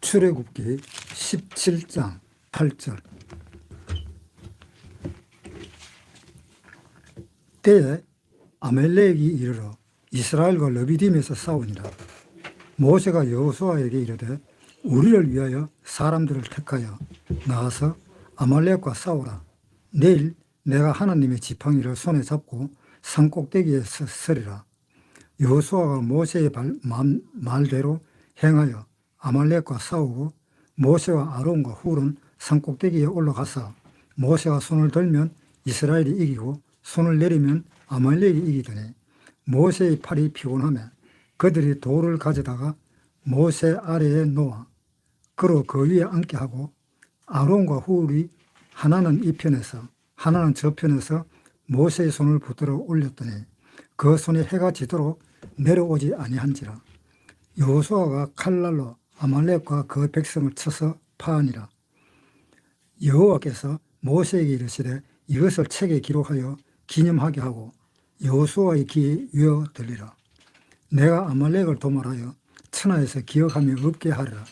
출애굽기 17장 8절. 때에 아말렉이 이르러 이스라엘과 르비딤에서 싸우니라. 모세가 여호수아에게 이르되 우리를 위하여 사람들을 택하여 나가서 아말렉과 싸우라. 내일 내가 하나님의 지팡이를 손에 잡고 산꼭대기에 서리라. 여호수아가 모세의 말대로 행하여 아말렉과 싸우고 모세와 아론과 훌은 산꼭대기에 올라가서 모세가 손을 들면 이스라엘이 이기고 손을 내리면 아말렉이 이기더니 모세의 팔이 피곤하며 그들이 돌을 가져다가 모세 아래에 놓아 그로 그 위에 앉게 하고 아론과 훌이 하나는 이 편에서 하나는 저 편에서 모세의 손을 붙들어 올렸더니 그 손이 해가 지도록 내려오지 아니한지라. 여호수아가 칼날로 아말렉과 그 백성을 쳐서 파하니라. 여호와께서 모세에게 이르시되 이것을 책에 기록하여 기념하게 하고 여호수아의 귀에 외어 들리라. 내가 아말렉을 도말하여 천하에서 기억함이 없게 하리라.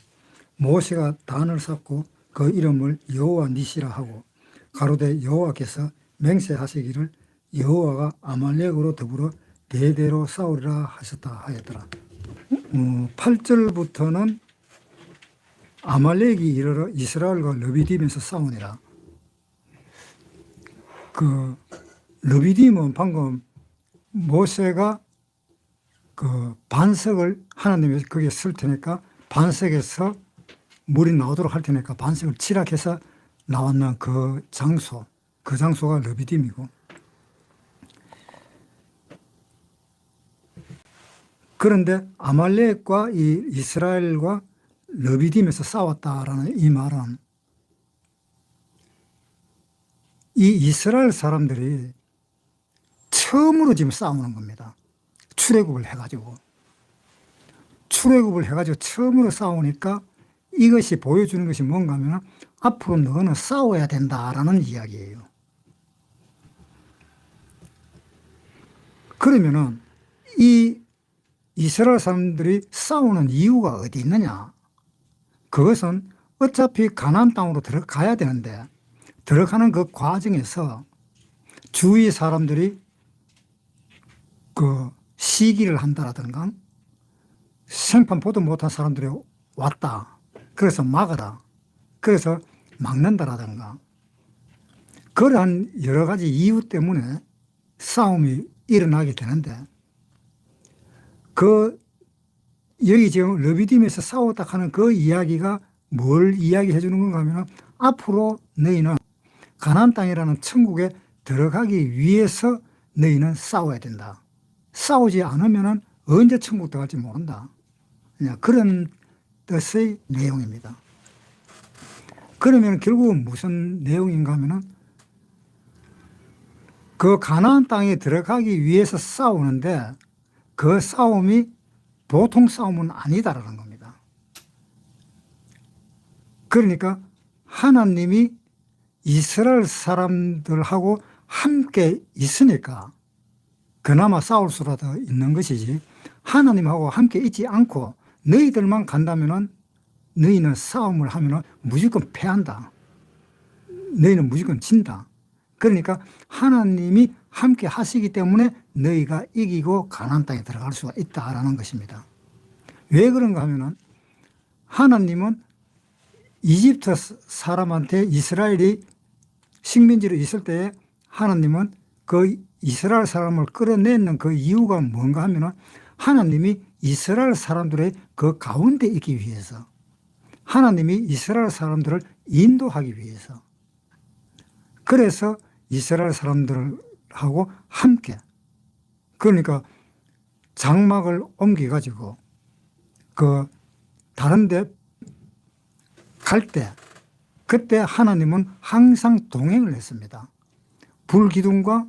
모세가 단을 쌓고 그 이름을 여호와 니시라 하고 가로되 여호와께서 맹세하시기를 여호와가 아말렉으로 더불어 대대로 싸우리라 하셨다 하였더라. 8절부터는 아말렉이 이르러 이스라엘과 르비딤에서 싸우니라. 그 르비딤은 방금 모세가 그 반석을 하나님이 거기에 쓸 테니까 반석에서 물이 나오도록 할 테니까 반석을 치락해서 나왔는 그 장소가 르비딤이고, 그런데 아말렉과 이 이스라엘과 르비딤에서 싸웠다라는 이 말은 이 이스라엘 사람들이 처음으로 지금 싸우는 겁니다. 출애굽을 해가지고 처음으로 싸우니까 이것이 보여주는 것이 뭔가 하면 앞으로 너는 싸워야 된다라는 이야기예요. 그러면은 이 이스라엘 사람들이 싸우는 이유가 어디 있느냐? 그것은 어차피 가나안 땅으로 들어가야 되는데 들어가는 그 과정에서 주위 사람들이 그 시기를 한다라든가 생판 보도 못한 사람들이 왔다. 그래서 막아라. 그래서 막는다라든가 그러한 여러 가지 이유 때문에 싸움이 일어나게 되는데 여기 지금 르비딤에서 싸웠다 하는 그 이야기가 뭘 이야기해 주는 건가 하면 앞으로 너희는 가나안 땅이라는 천국에 들어가기 위해서 너희는 싸워야 된다. 싸우지 않으면 언제 천국 들어갈지 모른다. 그런 뜻의 내용입니다. 그러면 결국은 무슨 내용인가 하면 그 가나안 땅에 들어가기 위해서 싸우는데 그 싸움이 보통 싸움은 아니다라는 겁니다. 그러니까 하나님이 이스라엘 사람들하고 함께 있으니까 그나마 싸울 수라도 있는 것이지 하나님하고 함께 있지 않고 너희들만 간다면은 너희는 싸움을 하면은 무조건 패한다. 너희는 무조건 진다. 그러니까 하나님이 함께 하시기 때문에 너희가 이기고 가나안 땅에 들어갈 수가 있다라는 것입니다. 왜 그런가 하면은 하나님은 이집트 사람한테 이스라엘이 식민지로 있을 때에 하나님은 그 이스라엘 사람을 끌어내는 그 이유가 뭔가 하면은 하나님이 이스라엘 사람들의 그 가운데 있기 위해서 하나님이 이스라엘 사람들을 인도하기 위해서 그래서 이스라엘 사람들하고 함께 그러니까 장막을 옮겨가지고 그 다른 데 갈 때 그때 하나님은 항상 동행을 했습니다. 불기둥과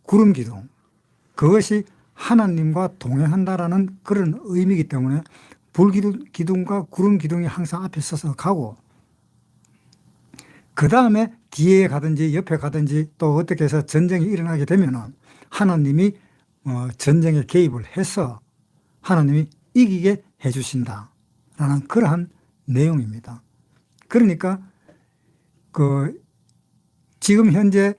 구름기둥 그것이 하나님과 동행한다라는 그런 의미이기 때문에 불기둥과 구름기둥이 항상 앞에 서서 가고 그 다음에 뒤에 가든지 옆에 가든지 또 어떻게 해서 전쟁이 일어나게 되면 하나님이 전쟁에 개입을 해서 하나님이 이기게 해 주신다라는 그러한 내용입니다. 그러니까 그 지금 현재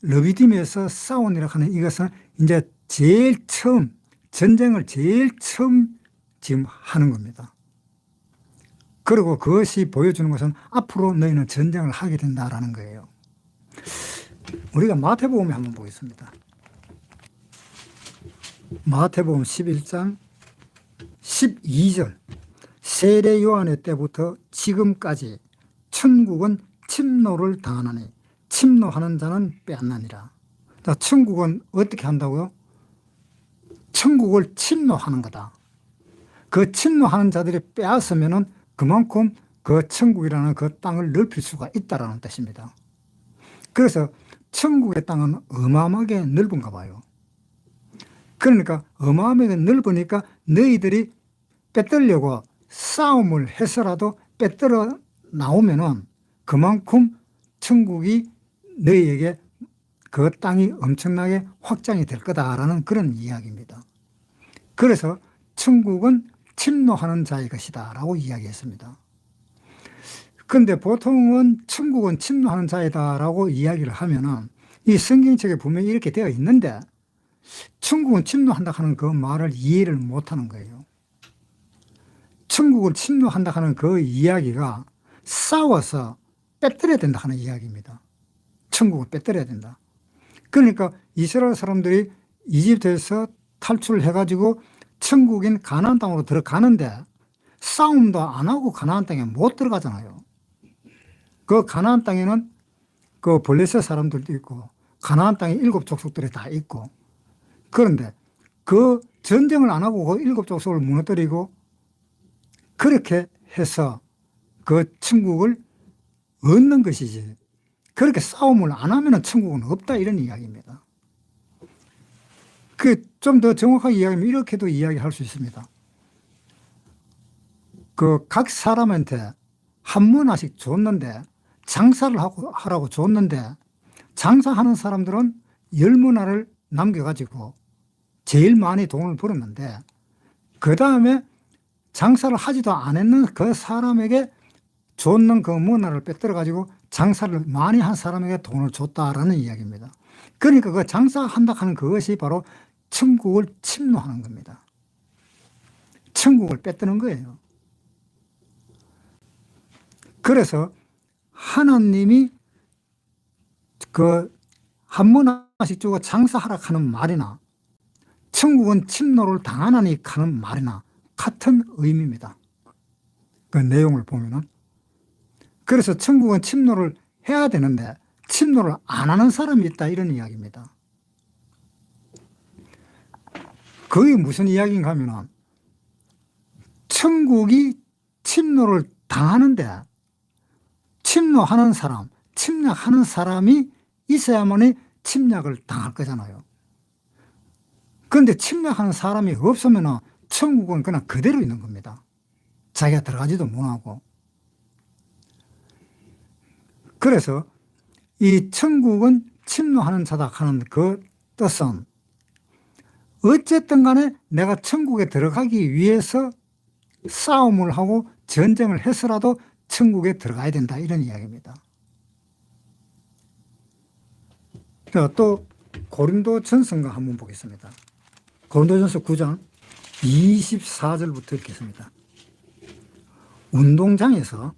르비딤에서 싸우니라 하는 이것은 이제 제일 처음 전쟁을 제일 처음 지금 하는 겁니다. 그리고 그것이 보여주는 것은 앞으로 너희는 전쟁을 하게 된다라는 거예요. 우리가 마태복음에 한번 보겠습니다. 마태복음 11장 12절 세례 요한의 때부터 지금까지 천국은 침노를 당하나니 침노하는 자는 빼앗나니라. 자, 천국은 어떻게 한다고요? 천국을 침노하는 거다. 그 침노하는 자들이 빼앗으면은 그만큼 그 천국이라는 그 땅을 넓힐 수가 있다라는 뜻입니다. 그래서 천국의 땅은 어마어마하게 넓은가 봐요. 그러니까 어마어마하게 넓으니까 너희들이 빼앗으려고 싸움을 해서라도 빼앗으러 나오면은 그만큼 천국이 너희에게 그 땅이 엄청나게 확장이 될 거다라는 그런 이야기입니다. 그래서 천국은 침노하는 자의 것이다 라고 이야기했습니다. 그런데 보통은 천국은 침노하는 자이다 라고 이야기를 하면은 이 성경책에 분명히 이렇게 되어 있는데 천국은 침노한다 하는 그 말을 이해를 못하는 거예요. 천국을 침노한다 하는 그 이야기가 싸워서 빼앗아야 된다 하는 이야기입니다. 천국을 빼앗아야 된다. 그러니까 이스라엘 사람들이 이집트에서 탈출을 해가지고 천국인 가나안 땅으로 들어가는데 싸움도 안 하고 가나안 땅에 못 들어가잖아요. 그 가나안 땅에는 그 블레셋 사람들도 있고 가나안 땅에 7족속들이 다 있고, 그런데 그 전쟁을 안 하고 그 7족속을 무너뜨리고 그렇게 해서 그 천국을 얻는 것이지, 그렇게 싸움을 안 하면 천국은 없다 이런 이야기입니다. 그 좀 더 정확하게 이야기하면 이렇게도 이야기할 수 있습니다. 그 각 사람한테 한 문화씩 줬는데, 장사를 하라고 줬는데 장사하는 사람들은 10문화를 남겨가지고 제일 많이 돈을 벌었는데, 그 다음에 장사를 하지도 않았는 그 사람에게 줬는 그 문화를 빼들어가지고 장사를 많이 한 사람에게 돈을 줬다라는 이야기입니다. 그러니까 그 장사한다 하는 그것이 바로 천국을 침노하는 겁니다. 천국을 뺏드는 거예요. 그래서 하나님이 그 한 문화씩 주고 장사하라 하는 말이나 천국은 침노를 당하나니 하는 말이나 같은 의미입니다. 그 내용을 보면은. 그래서 천국은 침노를 해야 되는데 침노를 안 하는 사람이 있다 이런 이야기입니다. 그게 무슨 이야기인가 하면은 천국이 침노를 당하는데 침노하는 사람, 침략하는 사람이 있어야만이 침략을 당할 거잖아요. 그런데 침략하는 사람이 없으면 천국은 그냥 그대로 있는 겁니다. 자기가 들어가지도 못하고. 그래서 이 천국은 침노하는 자다 하는 그 뜻은 어쨌든 간에 내가 천국에 들어가기 위해서 싸움을 하고 전쟁을 해서라도 천국에 들어가야 된다 이런 이야기입니다. 또 고린도전서가 한번 보겠습니다. 고린도전서 9장 24절부터 읽겠습니다. 운동장에서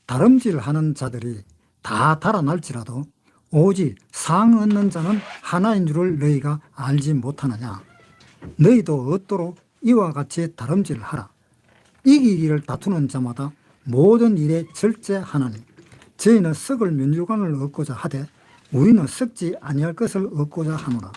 다름질하는 자들이 다 달아날지라도 오직 상 얻는 자는 하나인 줄을 너희가 알지 못하느냐. 너희도 얻도록 이와 같이 다름질하라. 이기기를 다투는 자마다 모든 일에 절제하나니 저희는 썩을 면류관을 얻고자 하되 우리는 썩지 아니할 것을 얻고자 하노라.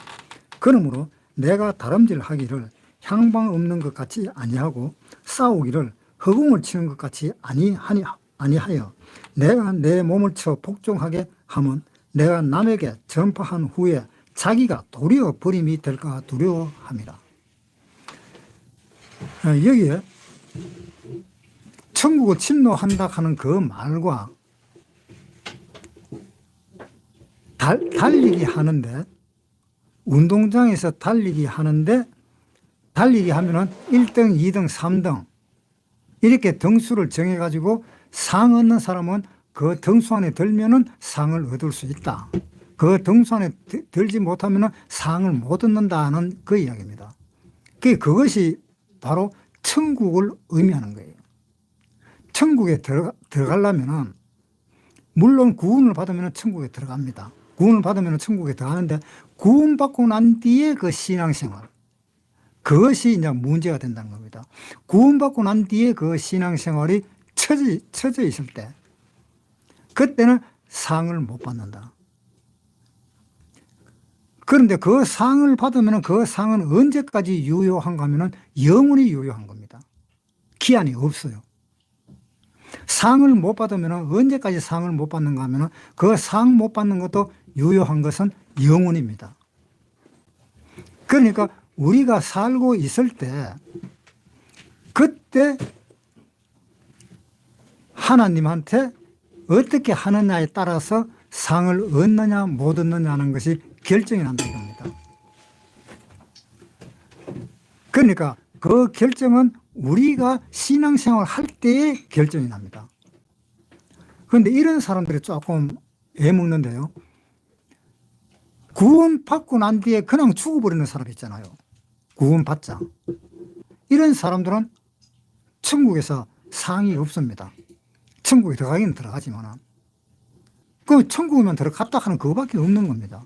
그러므로 내가 다름질하기를 향방 없는 것 같이 아니하고 싸우기를 허공을 치는 것 같이 아니하여 내가 내 몸을 쳐 복종하게 하면 내가 남에게 전파한 후에 자기가 도리어 버림이 될까 두려워함이라. 여기에 천국을 침노한다 하는 그 말과 달리기 하는데, 운동장에서 달리기 하는데 달리기 하면은 1등, 2등, 3등 이렇게 등수를 정해가지고 상 얻는 사람은 그 등수 안에 들면은 상을 얻을 수 있다. 그 등수 안에 들지 못하면은 상을 못 얻는다는 그 이야기입니다. 그것이 바로 천국을 의미하는 거예요. 천국에 들어가려면은 물론 구원을 받으면 천국에 들어갑니다. 구원을 받으면 천국에 들어가는데 구원받고 난 뒤에 그 신앙생활, 그것이 이제 문제가 된다는 겁니다. 구원받고 난 뒤에 그 신앙생활이 처져 있을 때, 그때는 상을 못 받는다. 그런데 그 상을 받으면 그 상은 언제까지 유효한가 하면 영원히 유효한 겁니다. 기한이 없어요. 상을 못 받으면 언제까지 상을 못 받는가 하면 그 상 못 받는 것도 유효한 것은 영원입니다. 그러니까 우리가 살고 있을 때 그때 하나님한테 어떻게 하느냐에 따라서 상을 얻느냐 못 얻느냐는 것이 결정이 난다 이겁니다. 그러니까 그 결정은 우리가 신앙생활 할 때에 결정이 납니다. 그런데 이런 사람들이 조금 애먹는데요. 구원받고 난 뒤에 그냥 죽어버리는 사람 있잖아요. 구원받자. 이런 사람들은 천국에서 상이 없습니다. 천국에 들어가긴 들어가지만 그 천국에만 들어갔다 하는 그거밖에 없는 겁니다.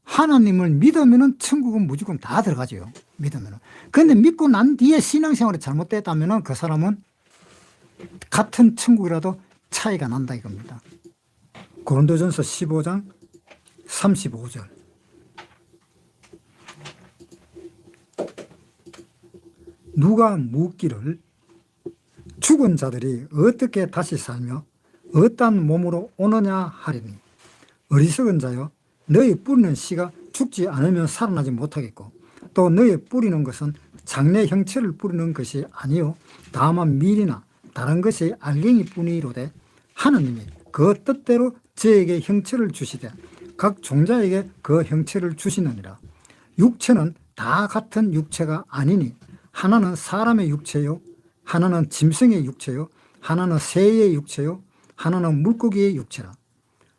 하나님을 믿으면 천국은 무조건 다 들어가죠. 믿으면. 그런데 믿고 난 뒤에 신앙생활이 잘못됐다면 그 사람은 같은 천국이라도 차이가 난다 이겁니다. 고린도전서 15장 35절. 누가 묻기를 죽은 자들이 어떻게 다시 살며 어떤 몸으로 오느냐 하리니 어리석은 자여 너희 뿌리는 씨가 죽지 않으면 살아나지 못하겠고 또 너희 뿌리는 것은 장래 형체를 뿌리는 것이 아니요 다만 밀이나 다른 것이 알갱이 뿐이로되 하나님이 그 뜻대로 저에게 형체를 주시되 각 종자에게 그 형체를 주시느니라. 육체는 다 같은 육체가 아니니 하나는 사람의 육체요 하나는 짐승의 육체요 하나는 새의 육체요 하나는 물고기의 육체라.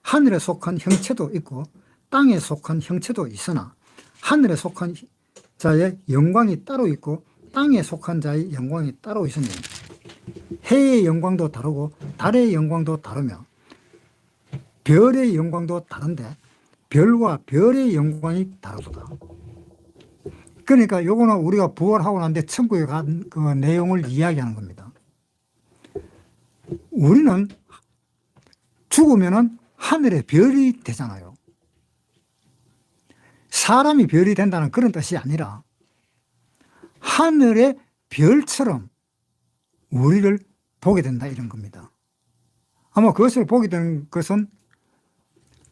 하늘에 속한 형체도 있고 땅에 속한 형체도 있으나 하늘에 속한 자의 영광이 따로 있고 땅에 속한 자의 영광이 따로 있으니 해의 영광도 다르고 달의 영광도 다르며 별의 영광도 다른데 별과 별의 영광이 다르다. 그러니까 요거는 우리가 부활하고 난 뒤에 천국에 간 그 내용을 이야기하는 겁니다. 우리는 죽으면은 하늘의 별이 되잖아요. 사람이 별이 된다는 그런 뜻이 아니라 하늘의 별처럼 우리를 보게 된다 이런 겁니다. 아마 그것을 보게 되는 것은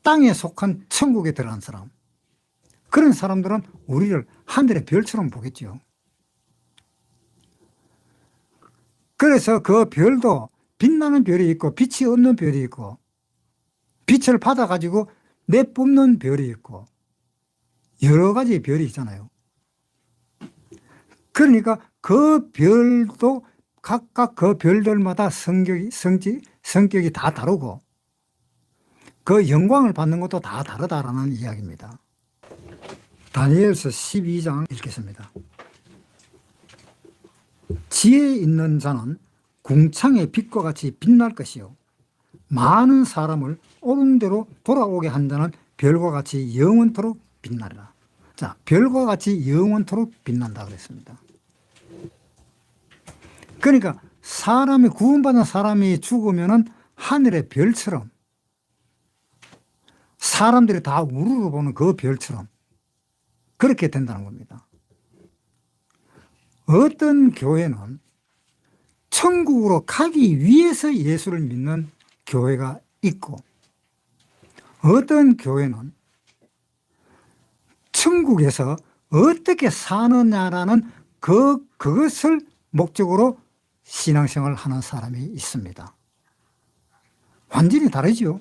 땅에 속한 천국에 들어간 사람, 그런 사람들은 우리를 하늘의 별처럼 보겠죠. 그래서 그 별도 빛나는 별이 있고 빛이 없는 별이 있고 빛을 받아가지고 내뿜는 별이 있고 여러 가지 별이 있잖아요. 그러니까 그 별도 각각 그 별들마다 성격이 다 다르고 그 영광을 받는 것도 다 다르다라는 이야기입니다. 다니엘서 12장 읽겠습니다. 지혜 있는 자는 궁창의 빛과 같이 빛날 것이요 많은 사람을 옳은 대로 돌아오게 한 자는 별과 같이 영원토록 빛나리라. 자, 별과 같이 영원토록 빛난다 그랬습니다. 그러니까 사람이 구원받은 사람이 죽으면은 하늘의 별처럼 사람들이 다 우르르 보는 그 별처럼 그렇게 된다는 겁니다. 어떤 교회는 천국으로 가기 위해서 예수를 믿는 교회가 있고 어떤 교회는 천국에서 어떻게 사느냐라는 그것을 목적으로 신앙생활을 하는 사람이 있습니다. 완전히 다르죠.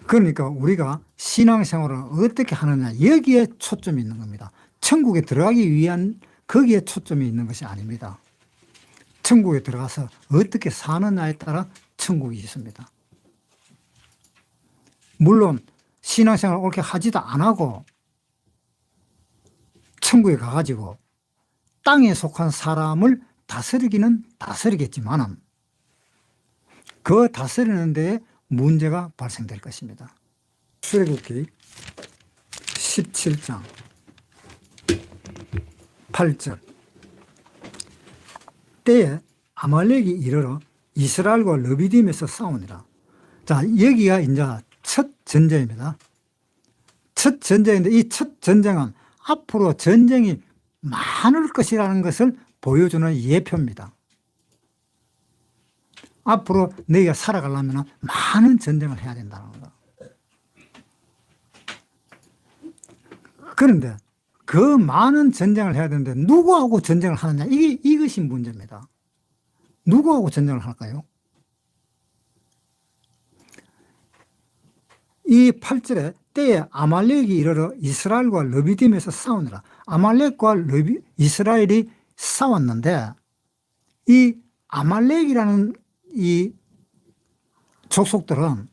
그러니까 우리가 신앙생활을 어떻게 하느냐 여기에 초점이 있는 겁니다. 천국에 들어가기 위한 거기에 초점이 있는 것이 아닙니다. 천국에 들어가서 어떻게 사느냐에 따라 천국이 있습니다. 물론 신앙생활을 옳게 하지도 안 하고 천국에 가가지고 땅에 속한 사람을 다스리기는 다스리겠지만 그 다스리는 데에 문제가 발생될 것입니다. 출애굽기 17장 8절 때에 아말렉이 이르러 이스라엘과 르비딤에서 싸우니라. 자, 여기가 이제 첫 전쟁입니다. 첫 전쟁인데 이 첫 전쟁은 앞으로 전쟁이 많을 것이라는 것을 보여주는 예표입니다. 앞으로 너희가 살아가려면 많은 전쟁을 해야 된다는 거다. 그런데 그 많은 전쟁을 해야 되는데 누구하고 전쟁을 하느냐, 이것이 문제입니다. 누구하고 전쟁을 할까요? 이 8절에 때에 아말렉이 이르러 이스라엘과 르비딤에서 싸우니라. 아말렉과 이스라엘이 싸웠는데 이 아말렉이라는 이 족속들은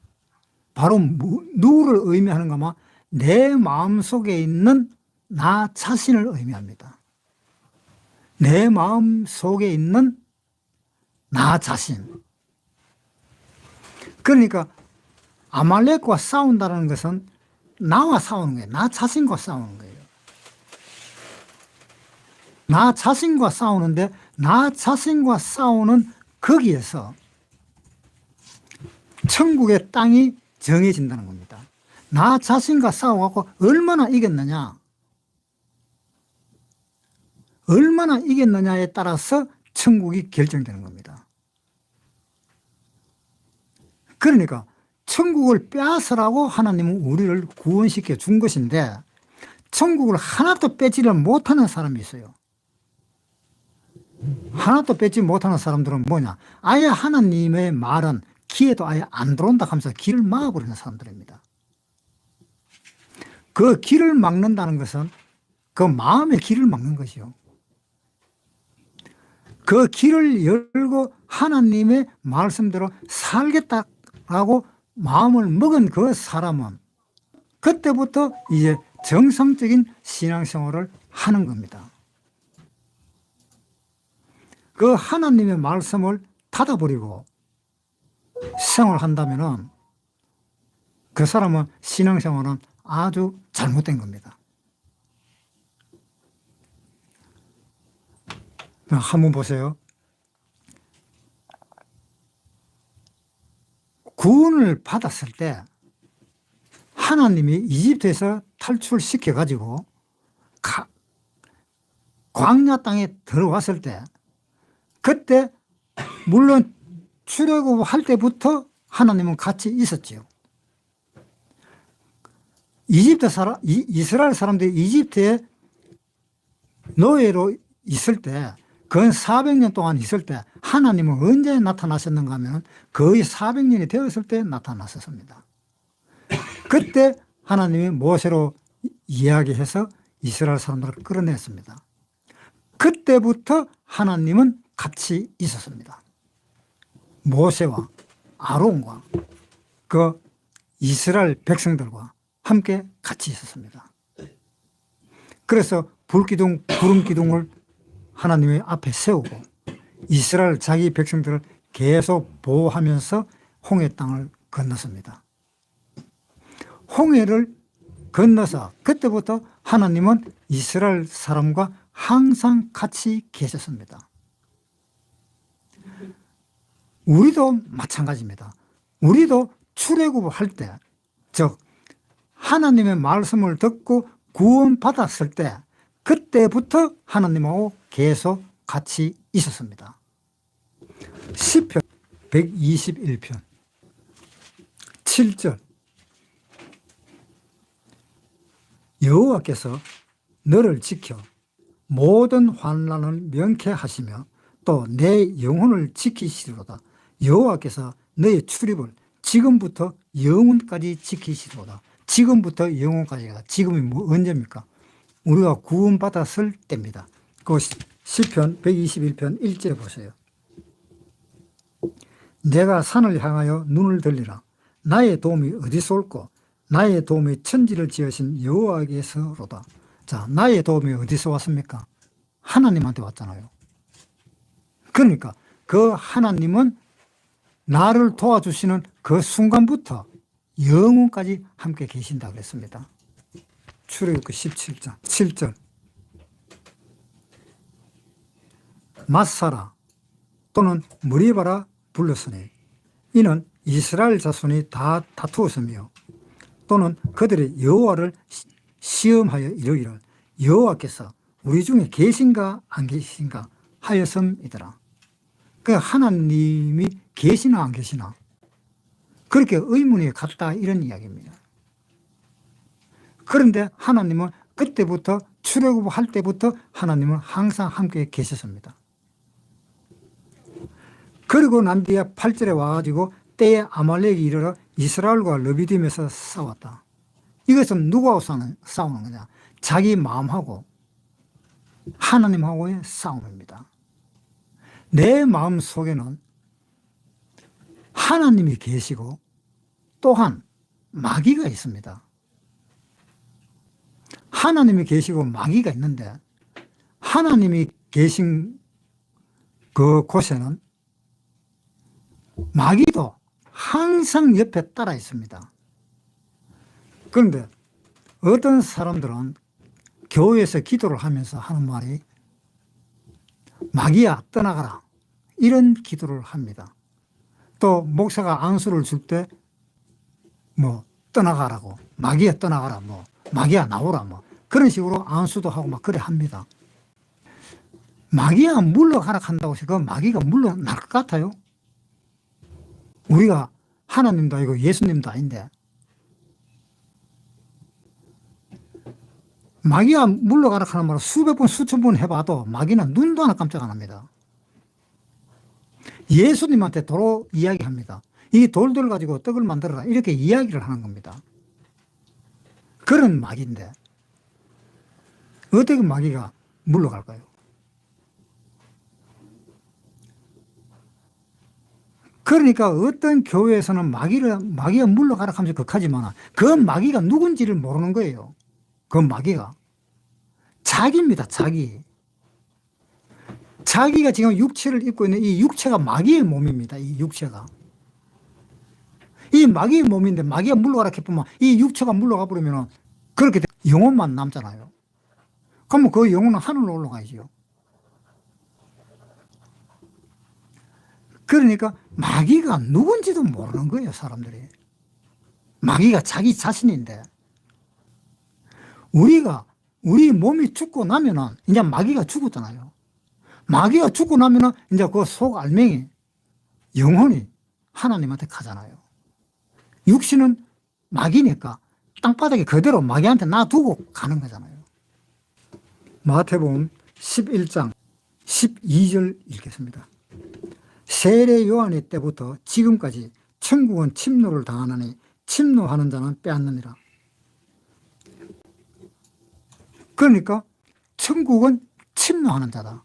바로 누구를 의미하는가 하면 내 마음속에 있는 나 자신을 의미합니다. 내 마음속에 있는 나 자신. 그러니까 아말렉과 싸운다는 것은 나와 싸우는 거예요. 나 자신과 싸우는 거예요. 나 자신과 싸우는데 나 자신과 싸우는 거기에서 천국의 땅이 정해진다는 겁니다. 나 자신과 싸워갖고 얼마나 이겼느냐, 얼마나 이겼느냐에 따라서 천국이 결정되는 겁니다. 그러니까 천국을 빼앗으라고 하나님은 우리를 구원시켜 준 것인데 천국을 하나도 뺏지를 못하는 사람이 있어요. 하나도 뺏지 못하는 사람들은 뭐냐, 아예 하나님의 말은 귀에도 아예 안 들어온다 하면서 길을 막아버리는 사람들입니다. 그 길을 막는다는 것은 그 마음의 길을 막는 것이요. 그 길을 열고 하나님의 말씀대로 살겠다라고 마음을 먹은 그 사람은 그때부터 이제 정상적인 신앙생활을 하는 겁니다. 그 하나님의 말씀을 닫아버리고 생활한다면 그 사람은 신앙생활은 아주 잘못된 겁니다. 한번 보세요. 구원을 받았을 때 하나님이 이집트에서 탈출시켜 가지고 광야 땅에 들어왔을 때 그때 물론 출애굽할 때부터 하나님은 같이 있었지요. 이스라엘 사람들이 이집트에 노예로 있을 때 근 400년 동안 있을 때 하나님은 언제 나타나셨는가 하면 거의 400년이 되었을 때 나타나셨습니다. 그때 하나님이 모세로 이야기해서 이스라엘 사람들을 끌어냈습니다. 그때부터 하나님은 같이 있었습니다. 모세와 아론과 그 이스라엘 백성들과 함께 같이 있었습니다. 그래서 불기둥, 구름기둥을 하나님의 앞에 세우고 이스라엘 자기 백성들을 계속 보호하면서 홍해 땅을 건넜습니다. 홍해를 건너서 그때부터 하나님은 이스라엘 사람과 항상 같이 계셨습니다. 우리도 마찬가지입니다. 우리도 출애굽을 할 때, 즉 하나님의 말씀을 듣고 구원받았을 때 그때부터 하나님하고 계속 같이 있었습니다. 시편 121편 7절 여호와께서 너를 지켜 모든 환난을 명쾌하시며 또 내 영혼을 지키시리로다. 여호와께서 너의 출입을 지금부터 영혼까지 지키시리로다. 지금부터 영혼까지가 지금이 언제입니까? 우리가 구원받았을 때입니다. 그 시편 121편 1절에 보세요. 내가 산을 향하여 눈을 들리라. 나의 도움이 어디서 올꼬? 나의 도움이 천지를 지으신 여호와께서로다. 자, 나의 도움이 어디서 왔습니까? 하나님한테 왔잖아요. 그러니까 그 하나님은 나를 도와주시는 그 순간부터 영원까지 함께 계신다고 했습니다. 출애굽기 17장 7절. 마사라 또는 무리바라 불렀으니 이는 이스라엘 자손이 다 다투었으며 또는 그들이 여호와를 시험하여 이르기를 여호와께서 우리 중에 계신가 안 계신가 하였음이더라. 그 하나님이 계시나 안 계시나 그렇게 의문이 갔다 이런 이야기입니다. 그런데 하나님은 그때부터 출애굽할 때부터 하나님은 항상 함께 계셨습니다. 그리고 난 뒤에 8절에 와가지고 때에 아말렉이 이르러 이스라엘과 르비딤에서 싸웠다. 이것은 누구하고 싸우는 거냐? 자기 마음하고 하나님하고의 싸움입니다. 내 마음 속에는 하나님이 계시고 또한 마귀가 있습니다. 하나님이 계시고 마귀가 있는데 하나님이 계신 그 곳에는 마귀도 항상 옆에 따라 있습니다. 그런데 어떤 사람들은 교회에서 기도를 하면서 하는 말이 마귀야 떠나가라 이런 기도를 합니다. 또 목사가 안수를 줄 때 뭐 떠나가라고 마귀야 떠나가라 뭐 마귀야 나오라 뭐 그런 식으로 안수도 하고 막 그래 합니다. 마귀야 물러가라 한다고 해서 그 마귀가 물러날 것 같아요? 우리가 하나님도 아니고 예수님도 아닌데 마귀야 물러가라 하는 말을 수백 번 수천 번 해봐도 마귀는 눈도 하나 깜짝 안 합니다. 예수님한테 도로 이야기합니다. 이 돌들 가지고 떡을 만들어라 이렇게 이야기를 하는 겁니다. 그런 마귀인데 어떻게 마귀가 물러갈까요? 그러니까 어떤 교회에서는 마귀가 물러가라 하면서 극하지만 그 마귀가 누군지를 모르는 거예요. 그 마귀가 자기입니다. 자기가 지금 육체를 입고 있는 이 육체가 마귀의 몸입니다. 이 육체가 이 마귀의 몸인데 마귀가 물러가라 해보면 이 육체가 물러가 버리면 그렇게 영혼만 남잖아요. 그러면 그 영혼은 하늘로 올라가야죠. 그러니까 마귀가 누군지도 모르는 거예요. 사람들이 마귀가 자기 자신인데 우리 몸이 죽고 나면은 이제 마귀가 죽었잖아요. 마귀가 죽고 나면은 이제 그 속 알맹이 영혼이 하나님한테 가잖아요. 육신은 마귀니까 땅바닥에 그대로 마귀한테 놔두고 가는 거잖아요. 마태복음 11장 12절 읽겠습니다. 세례 요한의 때부터 지금까지 천국은 침노를 당하나니 침노하는 자는 빼앗느니라. 그러니까 천국은 침노하는 자다.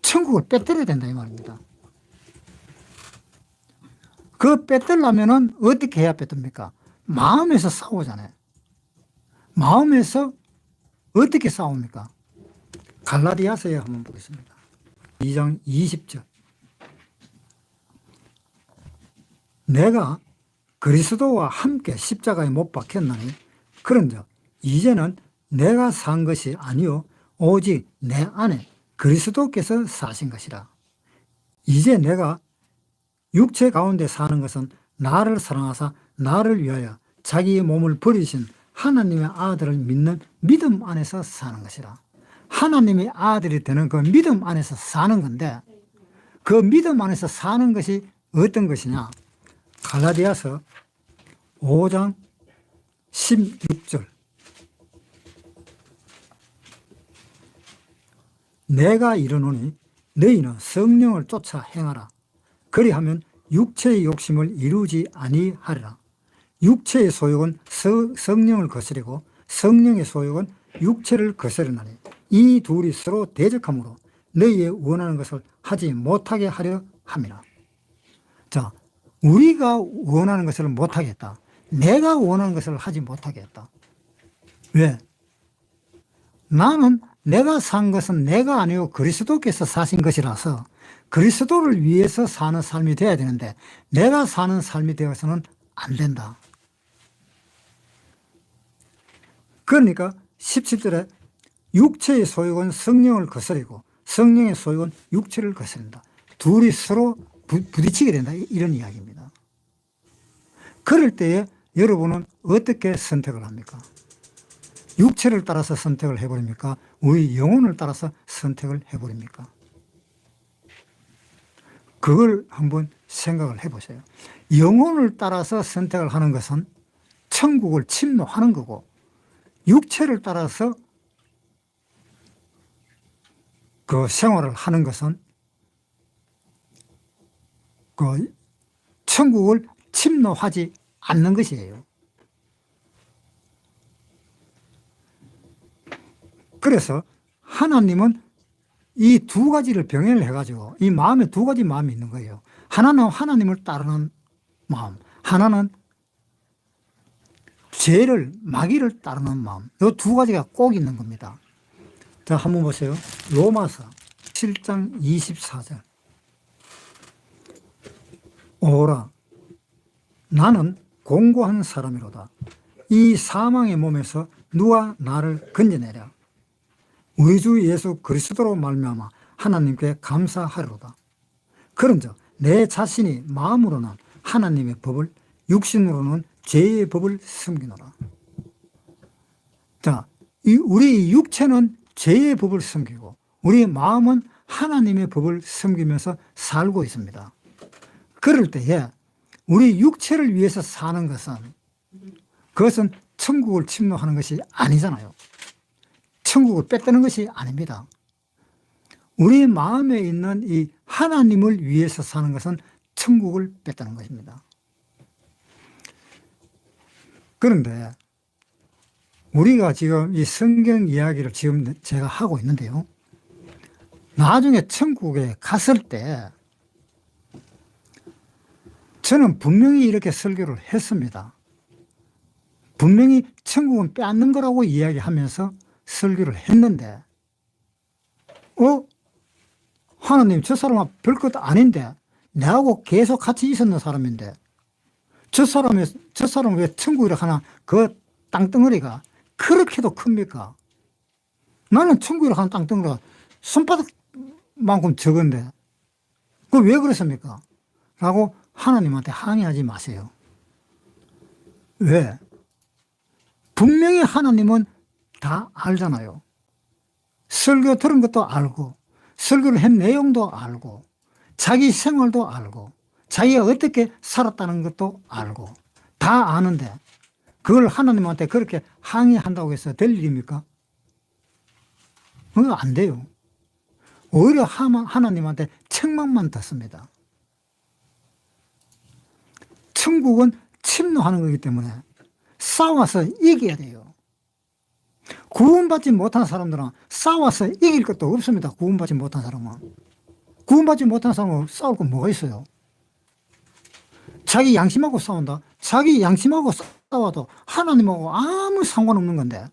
천국을 빼앗아야 된다 이 말입니다. 그 빼앗으려면은 어떻게 해야 빼앗습니까? 마음에서 싸우잖아요. 마음에서 어떻게 싸웁니까? 갈라디아서에 한번 보겠습니다. 2장 20절. 내가 그리스도와 함께 십자가에 못 박혔나니 그런즉 이제는 내가 산 것이 아니요 오직 내 안에 그리스도께서 사신 것이라. 이제 내가 육체 가운데 사는 것은 나를 사랑하사 나를 위하여 자기의 몸을 버리신 하나님의 아들을 믿는 믿음 안에서 사는 것이라. 하나님의 아들이 되는 그 믿음 안에서 사는 건데 그 믿음 안에서 사는 것이 어떤 것이냐? 갈라디아서 5장 16절. 내가 이르노니 너희는 성령을 쫓아 행하라. 그리하면 육체의 욕심을 이루지 아니하리라. 육체의 소욕은 성령을 거스리고 성령의 소욕은 육체를 거스르나니 이 둘이 서로 대적하므로 너희의 원하는 것을 하지 못하게 하려 함이라. 자, 우리가 원하는 것을 못하겠다. 내가 원하는 것을 하지 못하겠다. 왜? 나는 내가 산 것은 내가 아니고 그리스도께서 사신 것이라서 그리스도를 위해서 사는 삶이 되어야 되는데 내가 사는 삶이 되어서는 안 된다. 그러니까 17절에 육체의 소욕은 성령을 거스리고 성령의 소욕은 육체를 거스른다. 둘이 서로 부딪히게 된다. 이런 이야기입니다. 그럴 때에 여러분은 어떻게 선택을 합니까? 육체를 따라서 선택을 해버립니까? 우리 영혼을 따라서 선택을 해버립니까? 그걸 한번 생각을 해보세요. 영혼을 따라서 선택을 하는 것은 천국을 침노하는 거고 육체를 따라서 그 생활을 하는 것은 그 천국을 침노하지 않는 것이에요. 그래서 하나님은 이 두 가지를 병행을 해가지고 이 마음에 두 가지 마음이 있는 거예요. 하나는 하나님을 따르는 마음, 하나는 죄를, 마귀를 따르는 마음. 이 두 가지가 꼭 있는 겁니다. 자, 한번 보세요. 로마서 7장 24절. 오라, 나는 공고한 사람이로다. 이 사망의 몸에서 누가 나를 건져내랴. 우리 주 예수 그리스도로 말미암아 하나님께 감사하리로다. 그런즉 내 자신이 마음으로는 하나님의 법을, 육신으로는 죄의 법을 섬기노라. 자, 우리 육체는 죄의 법을 섬기고 우리 마음은 하나님의 법을 섬기면서 살고 있습니다. 그럴 때에 우리 육체를 위해서 사는 것은 그것은 천국을 침노하는 것이 아니잖아요. 천국을 뺏는 것이 아닙니다. 우리 마음에 있는 이 하나님을 위해서 사는 것은 천국을 뺏는 것입니다. 그런데 우리가 지금 이 성경 이야기를 지금 제가 하고 있는데요. 나중에 천국에 갔을 때 저는 분명히 이렇게 설교를 했습니다. 분명히 천국은 빼앗는 거라고 이야기하면서 설교를 했는데 하나님, 저 사람은 별것 아닌데 내하고 계속 같이 있었는 사람인데 저 사람은 왜 천국이라 하나 그 땅덩어리가 그렇게도 큽니까? 나는 천국이라 하는 땅덩어리가 손바닥만큼 적은데 그거 왜 그랬습니까? 라고 하나님한테 항의하지 마세요. 왜? 분명히 하나님은 다 알잖아요. 설교 들은 것도 알고 설교를 한 내용도 알고 자기 생활도 알고 자기가 어떻게 살았다는 것도 알고 다 아는데 그걸 하나님한테 그렇게 항의한다고 해서 될 일입니까? 그거 안 돼요. 오히려 하나님한테 책망만 듣습니다. 천국은 침노하는 거기 때문에 싸워서 이겨야 돼요. 구원받지 못한 사람들은 싸워서 이길 것도 없습니다. 구원받지 못한 사람은. 구원받지 못한 사람은 싸울 건 뭐가 있어요? 자기 양심하고 싸운다. 자기 양심하고 싸워도 하나님하고 아무 상관없는 건데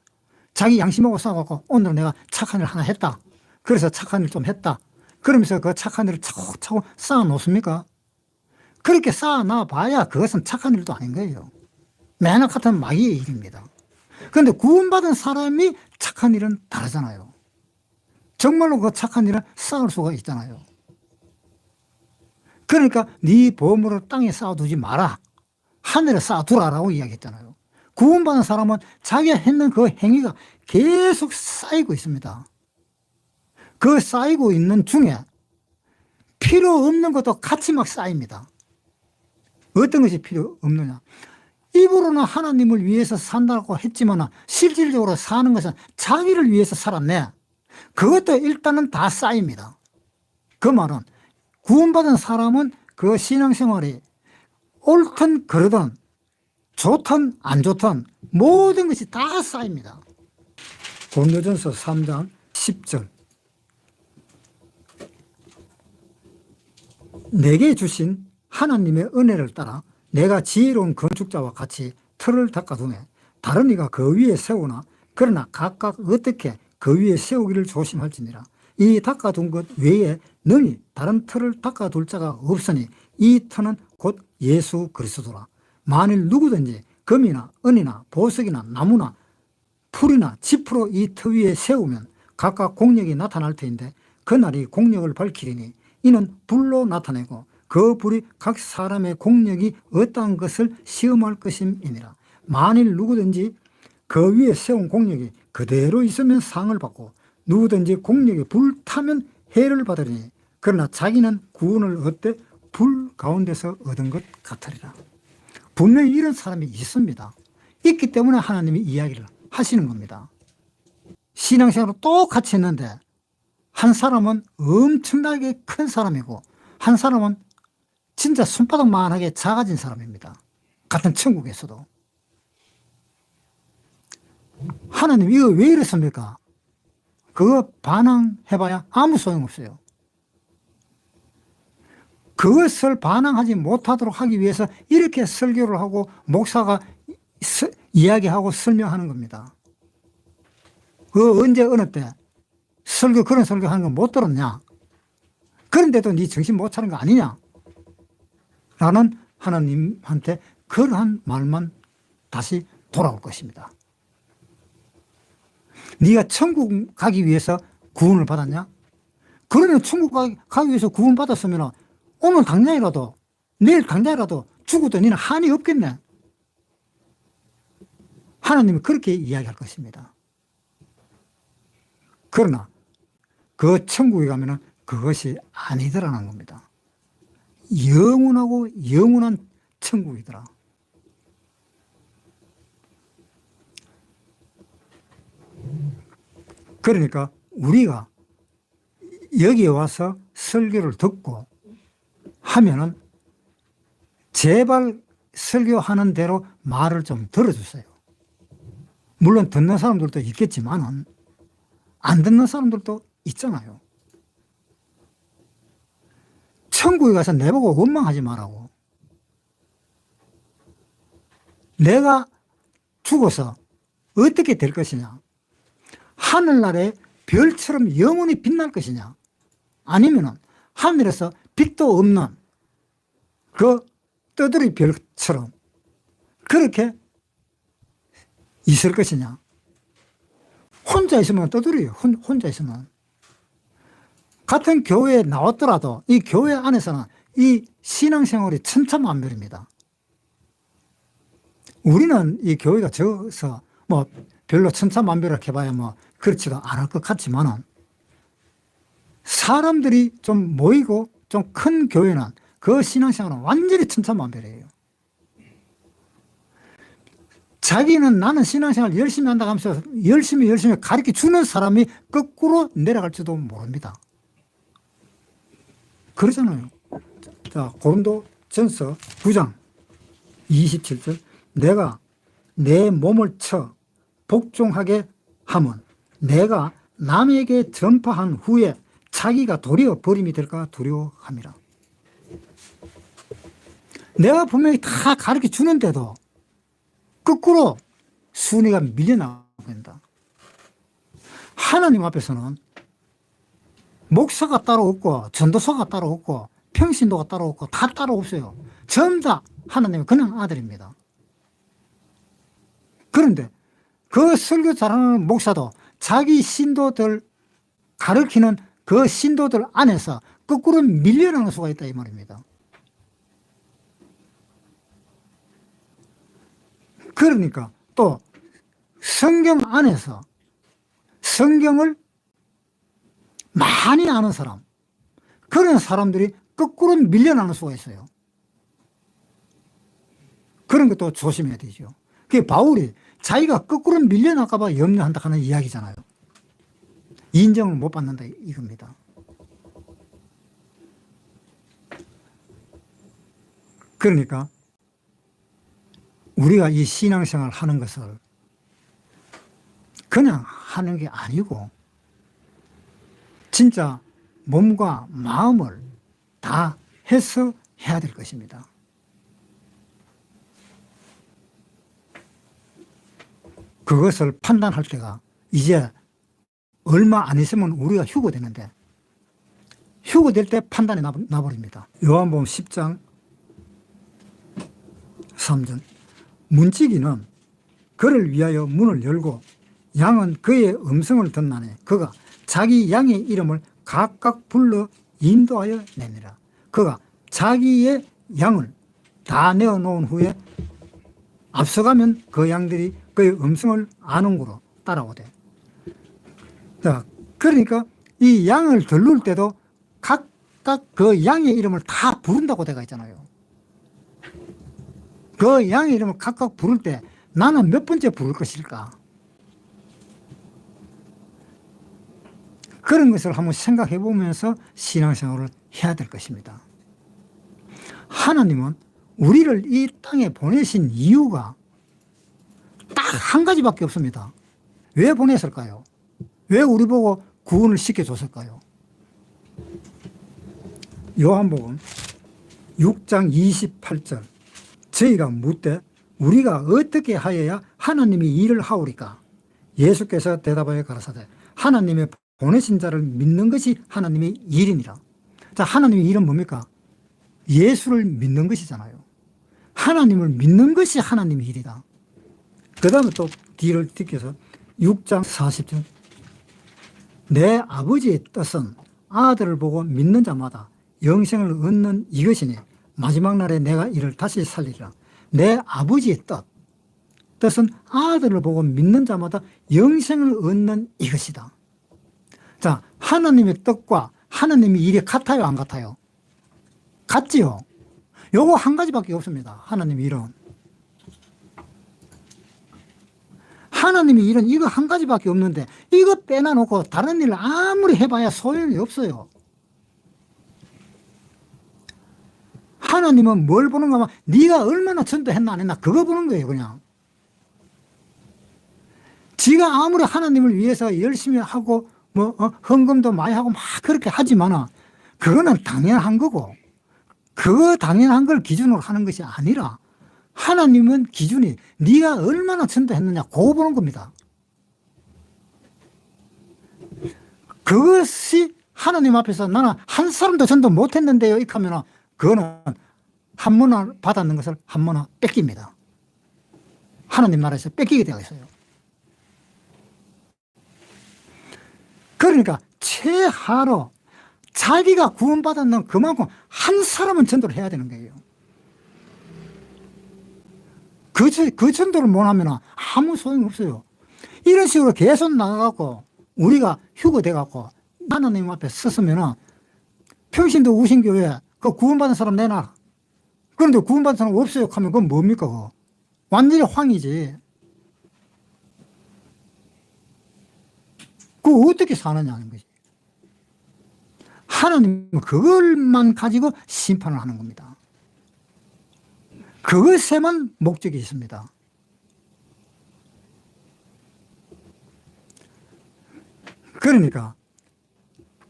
자기 양심하고 싸워갖고 오늘 내가 착한 일 하나 했다. 그래서 착한 일 좀 했다. 그러면서 그 착한 일을 차곡차곡 쌓아 놓습니까? 그렇게 쌓아 놔 봐야 그것은 착한 일도 아닌 거예요. 매너 같은 마귀의 일입니다. 그런데 구원받은 사람이 착한 일은 다르잖아요. 정말로 그 착한 일은 쌓을 수가 있잖아요. 그러니까 네 보물을 땅에 쌓아두지 마라. 하늘에 쌓아두라라고 이야기했잖아요. 구원받은 사람은 자기가 했는 그 행위가 계속 쌓이고 있습니다. 그 쌓이고 있는 중에 필요 없는 것도 같이 막 쌓입니다. 어떤 것이 필요 없느냐? 입으로는 하나님을 위해서 산다고 했지만 실질적으로 사는 것은 자기를 위해서 살았네. 그것도 일단은 다 쌓입니다. 그 말은 구원받은 사람은 그 신앙생활이 옳든 그러든 좋든 안 좋든 모든 것이 다 쌓입니다. 고린도전서 3장 10절. 내게 주신 하나님의 은혜를 따라 내가 지혜로운 건축자와 같이 틀을 닦아두매 다른 이가 그 위에 세우나 그러나 각각 어떻게 그 위에 세우기를 조심할지니라. 이 닦아둔 것 외에 능히 다른 틀을 닦아둘 자가 없으니 이 터는 곧 예수 그리스도라. 만일 누구든지 금이나 은이나 보석이나 나무나 풀이나 짚으로 이 터 위에 세우면 각각 공력이 나타날 터인데 그날이 공력을 밝히리니 이는 불로 나타내고 그 불이 각 사람의 공력이 어떠한 것을 시험할 것임이니라. 만일 누구든지 그 위에 세운 공력이 그대로 있으면 상을 받고 누구든지 공력이 불타면 해를 받으리니 그러나 자기는 구원을 얻되 불 가운데서 얻은 것 같으리라. 분명히 이런 사람이 있습니다. 있기 때문에 하나님이 이야기를 하시는 겁니다. 신앙생활로 똑같이 했는데 한 사람은 엄청나게 큰 사람이고 한 사람은 진짜 손바닥만하게 작아진 사람입니다. 같은 천국에서도. 하나님 이거 왜 이랬습니까? 그거 반항해봐야 아무 소용없어요. 그것을 반항하지 못하도록 하기 위해서 이렇게 설교를 하고 목사가 이야기하고 설명하는 겁니다. 그 언제 어느 때 그런 설교하는 거 못 들었냐? 그런데도 네 정신 못 차린 거 아니냐? 라는 하나님한테 그러한 말만 다시 돌아올 것입니다. 네가 천국 가기 위해서 구원을 받았냐? 그러면 천국 가기 위해서 구원 받았으면 오늘 당장이라도 내일 당장이라도 죽어도 너는 한이 없겠네. 하나님이 그렇게 이야기할 것입니다. 그러나 그 천국에 가면은 그것이 아니더라는 겁니다. 영원하고 영원한 천국이더라. 그러니까 우리가 여기에 와서 설교를 듣고 하면은 제발 설교하는 대로 말을 좀 들어주세요. 물론 듣는 사람들도 있겠지만은 안 듣는 사람들도 있잖아요. 천국에 가서 내보고 원망하지 말라고. 내가 죽어서 어떻게 될 것이냐? 하늘나라에 별처럼 영원히 빛날 것이냐? 아니면은 하늘에서 빛도 없는 그 떠돌이 별처럼 그렇게 있을 것이냐? 혼자 있으면 떠돌이에요. 혼자 있으면. 같은 교회에 나왔더라도 이 교회 안에서는 이 신앙생활이 천차만별입니다. 우리는 이 교회가 적어서 뭐 별로 천차만별을 해봐야 뭐 그렇지도 않을 것 같지만은 사람들이 좀 모이고 좀 큰 교회는 그 신앙생활은 완전히 천차만별이에요. 자기는 나는 신앙생활 열심히 한다고 하면서 열심히 가르쳐 주는 사람이 거꾸로 내려갈지도 모릅니다. 그러잖아요. 자, 고린도전서 9장 27절 내가 내 몸을 쳐 복종하게 함은 내가 남에게 전파한 후에 자기가 도리어 버림이 될까 두려워함이라. 내가 분명히 다 가르쳐 주는데도 거꾸로 순위가 밀려나가게 된다. 하나님 앞에서는 목사가 따로 없고 전도사가 따로 없고 평신도가 따로 없고 다 따로 없어요. 전부 다 하나님의 그냥 아들입니다. 그런데 그 설교 잘하는 목사도 자기 신도들 가르치는 그 신도들 안에서 거꾸로 밀려나는 수가 있다 이 말입니다. 그러니까 또 성경 안에서 성경을 많이 아는 사람, 그런 사람들이 거꾸로 밀려나는 수가 있어요. 그런 것도 조심해야 되죠. 그게 바울이 자기가 거꾸로 밀려날까봐 염려한다 하는 이야기잖아요. 인정을 못 받는다 이겁니다. 그러니까 우리가 이 신앙생활 하는 것을 그냥 하는 게 아니고 진짜 몸과 마음을 다 해서 해야 될 것입니다. 그것을 판단할 때가 이제 얼마 안 있으면 우리가 휴거되는데, 휴거될 때 판단이 나버립니다. 요한복음 10장 3절. 문지기는 그를 위하여 문을 열고 양은 그의 음성을 듣나니 그가 자기 양의 이름을 각각 불러 인도하여 내니라. 그가 자기의 양을 다 내어놓은 후에 앞서가면 그 양들이 그의 음성을 아는 거로 따라오대. 자, 그러니까 이 양을 들룰 때도 각각 그 양의 이름을 다 부른다고 되어 있잖아요. 그 양의 이름을 각각 부를 때 나는 몇 번째 부를 것일까? 그런 것을 한번 생각해 보면서 신앙생활을 해야 될 것입니다. 하나님은 우리를 이 땅에 보내신 이유가 딱 한 가지밖에 없습니다. 왜 보냈을까요? 왜 우리 보고 구원을 시켜줬을까요? 요한복음 6장 28절. 저희가 묻되 우리가 어떻게 하여야 하나님이 일을 하오리까? 예수께서 대답하여 가라사대 하나님의 보내신 자를 믿는 것이 하나님의 일이니라. 자, 하나님의 일은 뭡니까? 예수를 믿는 것이잖아요. 하나님을 믿는 것이 하나님의 일이다. 그 다음에 또 뒤를 뒤켜서 6장 40절. 내 아버지의 뜻은 아들을 보고 믿는 자마다 영생을 얻는 이것이니 마지막 날에 내가 이를 다시 살리리라. 내 아버지의 뜻은 아들을 보고 믿는 자마다 영생을 얻는 이것이다. 자, 하나님의 뜻과 하나님의 일이 같아요, 안 같아요? 같지요? 요거 한 가지밖에 없습니다. 하나님의 일은. 하나님의 일은 이거 한 가지밖에 없는데 이거 빼놔놓고 다른 일을 아무리 해봐야 소용이 없어요. 하나님은 뭘 보는가 하면 네가 얼마나 전도했나 안 했나 그거 보는 거예요. 그냥 지가 아무리 하나님을 위해서 열심히 하고 헌금도 많이 하고 막 그렇게 하지만 그거는 당연한 거고, 그 당연한 걸 기준으로 하는 것이 아니라 하나님은 기준이 네가 얼마나 전도했느냐 그거 보는 겁니다. 그것이 하나님 앞에서 나는 한 사람도 전도 못했는데요 이렇게 하면 그거는 한 문화 받았는 것을 한 문화 뺏깁니다. 하나님 나라에서 뺏기게 되어 있어요. 그러니까 최하로 자기가 구원받았는 그만큼 한 사람은 전도를 해야 되는 거예요. 그 전도를 못하면 아무 소용이 없어요. 이런 식으로 계속 나가갖고 우리가 휴거돼갖고 하나님 앞에 섰으면 평신도 우신교회 그 구원받은 사람 내놔. 그런데 구원받은 사람 없어요 하면 그건 뭡니까? 그거? 완전히 황이지. 그거 어떻게 사느냐는 거지. 하나님은 그걸만 가지고 심판을 하는 겁니다. 그것에만 목적이 있습니다. 그러니까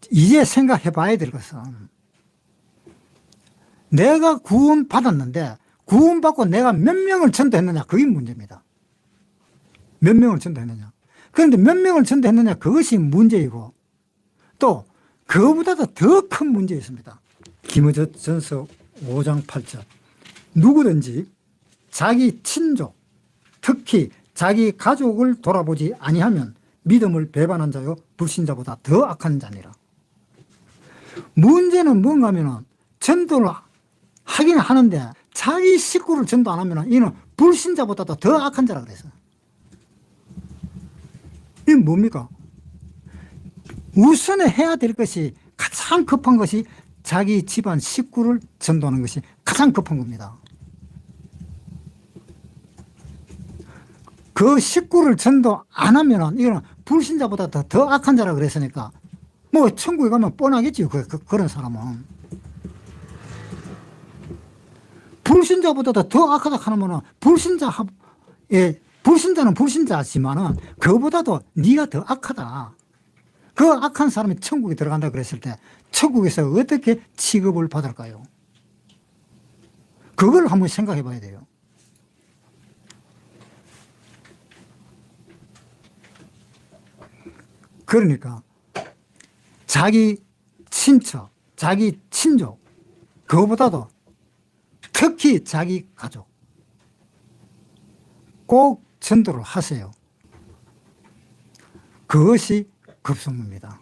이제 생각해 봐야 될 것은 내가 구원받았는데 구원받고 내가 몇 명을 전도했느냐 그게 문제입니다. 몇 명을 전도했느냐. 그런데 몇 명을 전도했느냐 그것이 문제이고 또 그거보다도 더 큰 문제 있습니다. 디모데전서 5장 8절. 누구든지 자기 친족 특히 자기 가족을 돌아보지 아니하면 믿음을 배반한 자요 불신자보다 더 악한 자니라. 문제는 뭔가 하면 전도를 하긴 하는데 자기 식구를 전도 안 하면 이는 불신자보다도 더 악한 자라 그랬어요. 이게 뭡니까? 우선에 해야 될 것이 가장 급한 것이 자기 집안 식구를 전도하는 것이 가장 급한 겁니다. 그 식구를 전도 안 하면 이거는 불신자보다 더 악한 자라 그랬으니까 뭐 천국에 가면 뻔하겠지. 그런 사람은. 불신자보다 더 악하다 하면 불신자는 불신자지만은 그보다도 네가 더 악하다. 그 악한 사람이 천국에 들어간다 그랬을 때 천국에서 어떻게 취급을 받을까요? 그걸 한번 생각해 봐야 돼요. 그러니까 자기 친척, 자기 친족, 그거보다도 특히 자기 가족 꼭 전도를 하세요. 그것이 급선무입니다.